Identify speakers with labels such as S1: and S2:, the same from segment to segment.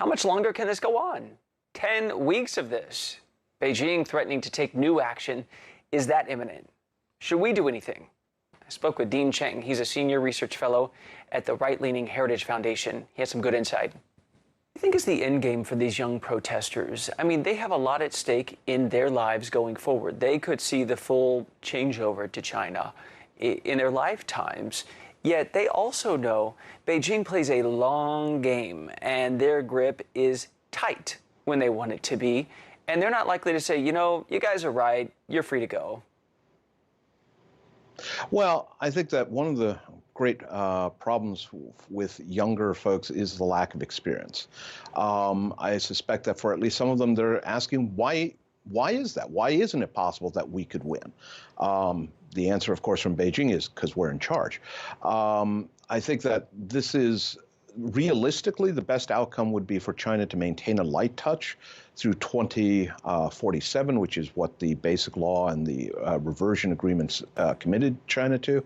S1: How much longer can this go on? 10 weeks of this. Beijing threatening to take new action. Is that imminent? Should we do anything? I spoke with Dean Cheng. He's a senior research fellow at the right-leaning Heritage Foundation. He has some good insight. I think is the end game for these young protesters. I mean, they have a lot at stake in their lives going forward. They could see the full changeover to China in their lifetimes. Yet they also know Beijing plays a long game and their grip is tight when they want it to be. And they're not likely to say, you know, you guys are right, you're free to go.
S2: Well, I think that one of the great problems with younger folks is the lack of experience. I suspect that for at least some of them, they're asking, why is that? Why isn't it possible that we could win? The answer, of course, from Beijing is because we're in charge. I think that this is realistically the best outcome would be for China to maintain a light touch through 2047, which is what the Basic Law and the reversion agreements committed China to.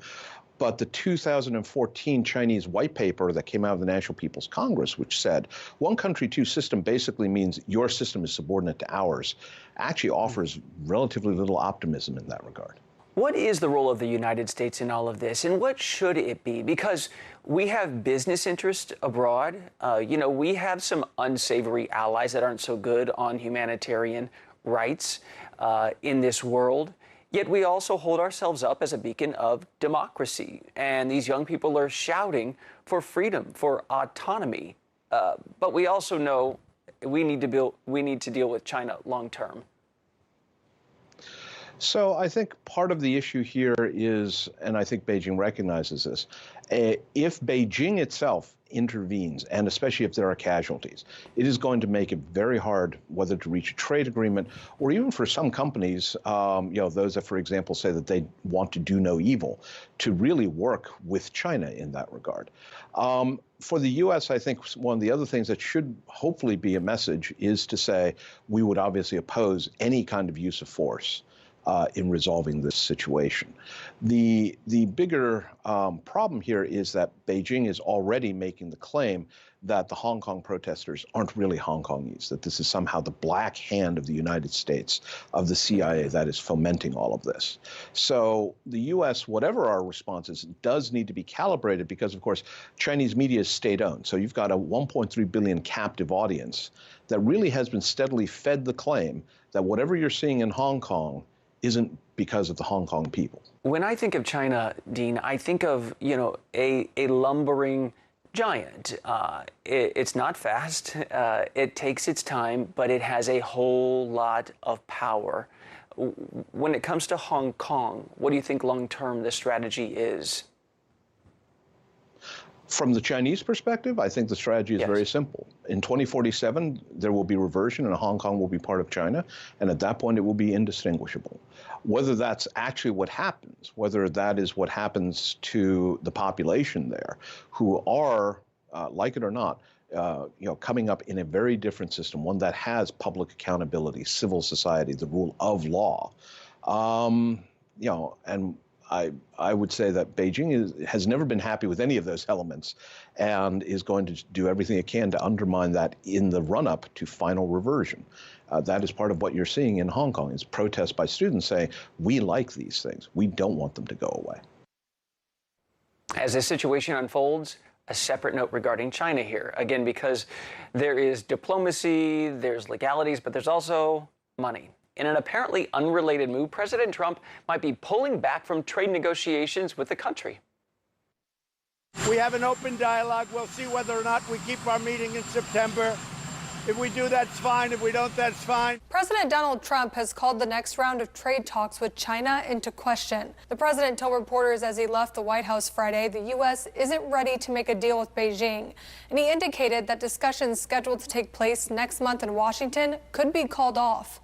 S2: But the 2014 Chinese white paper that came out of the National People's Congress, which said one country, two system basically means your system is subordinate to ours, actually offers relatively little optimism in that regard.
S1: What is the role of the United States in all of this, and what should it be? Because we have business interests abroad. We have some unsavory allies that aren't so good on humanitarian rights in this world. Yet we also hold ourselves up as a beacon of democracy. And these young people are shouting for freedom, for autonomy. But we also know we need to deal with China long term.
S2: So I think part of the issue here is, and I think Beijing recognizes this, if Beijing itself intervenes, and especially if there are casualties, it is going to make it very hard whether to reach a trade agreement or even for some companies, those that, for example, say that they want to do no evil, to really work with China in that regard. For the U.S., I think one of the other things that should hopefully be a message is to say we would obviously oppose any kind of use of force in resolving this situation. The bigger problem here is that Beijing is already making the claim that the Hong Kong protesters aren't really Hong Kongese, that this is somehow the black hand of the United States, of the CIA, that is fomenting all of this. So the U.S., whatever our response is, does need to be calibrated because, of course, Chinese media is state-owned. So you've got a 1.3 billion captive audience that really has been steadily fed the claim that whatever you're seeing in Hong Kong isn't because of the Hong Kong people.
S1: When I think of China, Dean, I think of, a lumbering giant. It's not fast. It takes its time, but it has a whole lot of power. When it comes to Hong Kong, what do you think long-term the strategy is?
S2: From the Chinese perspective, I think the strategy is very simple. In 2047, there will be reversion and Hong Kong will be part of China. And at that point, it will be indistinguishable. Whether that's actually what happens, whether that is what happens to the population there, who are, like it or not, coming up in a very different system, one that has public accountability, civil society, the rule of law, and I would say that Beijing has never been happy with any of those elements and is going to do everything it can to undermine that in the run-up to final reversion. That is part of what you're seeing in Hong Kong, is protests by students saying, we like these things. We don't want them to go away.
S1: As this situation unfolds, a separate note regarding China here. Again, because there is diplomacy, there's legalities, but there's also money. In an apparently unrelated move, President Trump might be pulling back from trade negotiations with the country.
S3: We have an open dialogue. We'll see whether or not we keep our meeting in September. If we do, that's fine. If we don't, that's fine.
S4: President Donald Trump has called the next round of trade talks with China into question. The president told reporters as he left the White House Friday the U.S. isn't ready to make a deal with Beijing. And he indicated that discussions scheduled to take place next month in Washington could be called off.